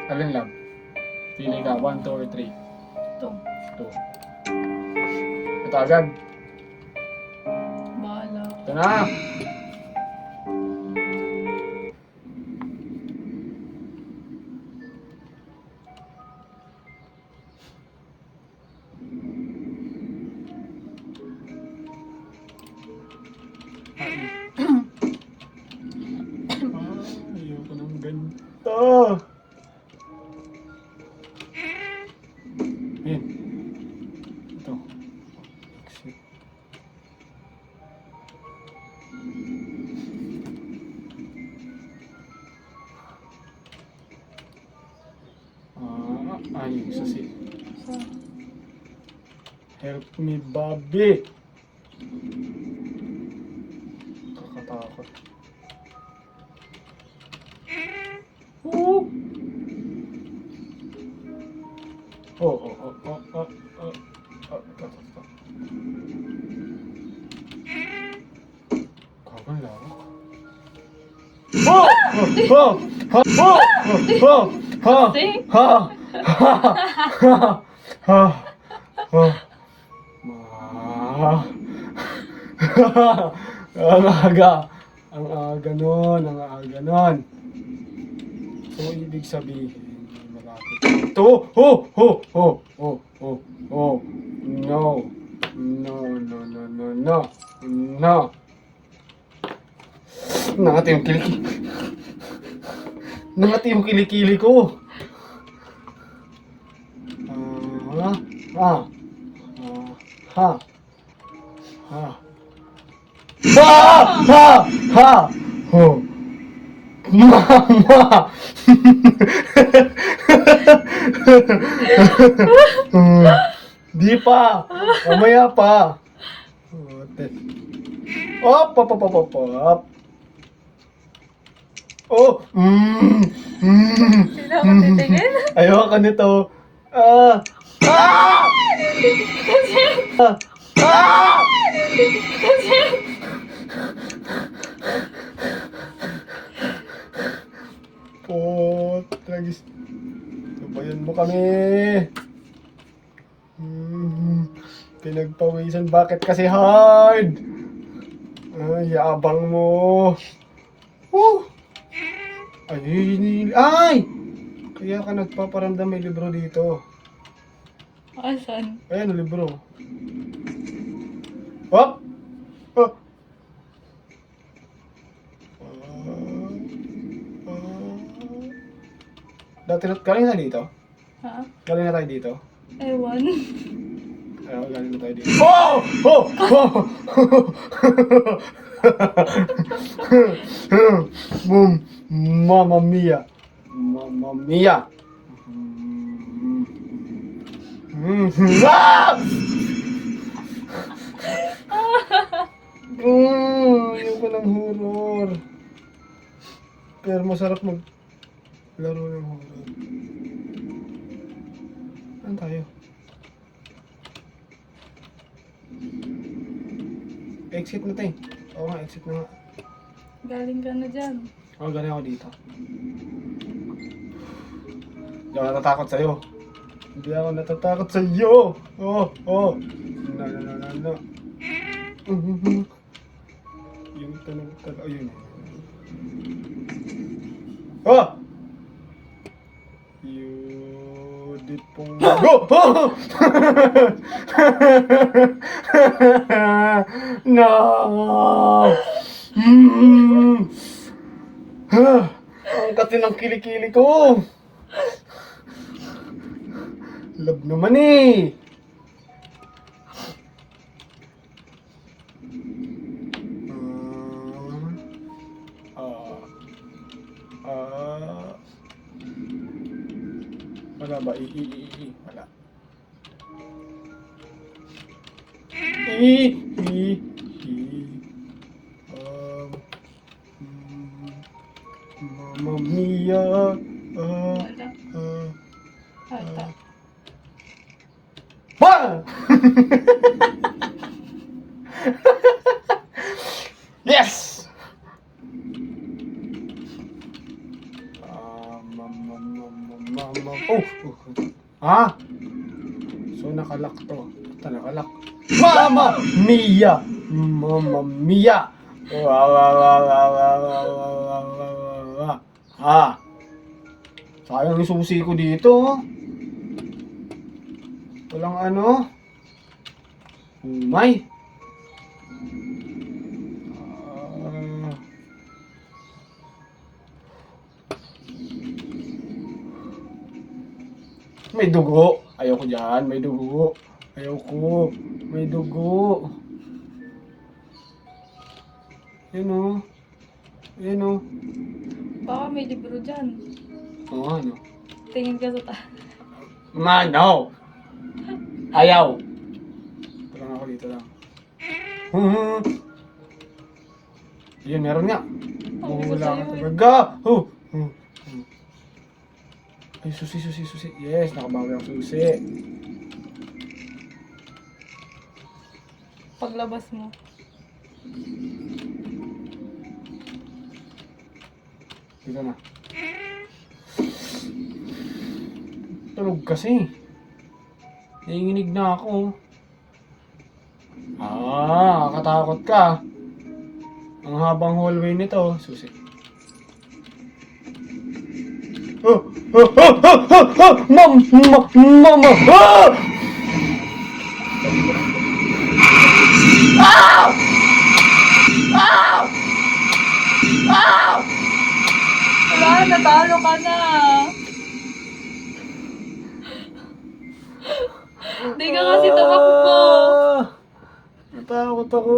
Alin lang? Pili ka, 1, 2, or 3? Ito. 2. Ito agad. Bahala. Ito na! Ayoko ng ganito. Ayan. Ito. Exit. Ayun, sasi. Help me, Bobby. Kakatakot. Oh! Ito. Kagal laro. Ang aga nun. So, ibig sabihin, malapit ito. No. Nangati yung kilikili. Nangati yung kilikili ko. Mama! Di pa! Mamaya pa! Op! Oh! Sino ako titingin? Ayoko nito. Tragis. Sabayan mo kami. Pinagpawisan. Bakit kasi hard? Ay, yabang mo. Ay! Kaya ka nagpaparamdam, may libro dito. Asan? Ayan, ang libro. Hop! Galing na dito? Ha? Galing na tayo dito? Ewan. Galing na tayo dito. Mamma mia. Ayoko ng horror. Pero masarap maglaro ng horror. Saan tayo? Exit na tayo. Oo nga, exit na nga. Galing ka na dyan. Galing ako dito. Hindi ako natatakot sa'yo. No. Yung tanong. Ayun. Yudit pong... No! Ang kasi ng kilikili ko. Love naman eh. Wala ba? Wala. Mamma mia. Wala. Ata. Yes! Oh! Ha? So, nakalak to. Ito, nakalak. Mama Mia! Mama Mia! Ha? Sayang yung susi ko dito. Walang ano. Umay. May dugo. Ayoko dyan. May dugo. Ayoko. May dugo. Yan o. Yan o. Baka may libro dyan. Oo, ano? Tingin ka sa Mano! Ayaw! Ito lang ako dito lang. Yun, meron nga. Ang Wala ka sa'yo eh. talaga. Ay, susi. Yes, nakabawi ang susi. Paglabas mo. Dito na. Tulog kasi. Nanginginig na ako. Kakatakot ka. Ang habang hallway nito. Susi. Mama! Wala, natalo ka na. Hindi ka kasi tumakbo. Natakot ako.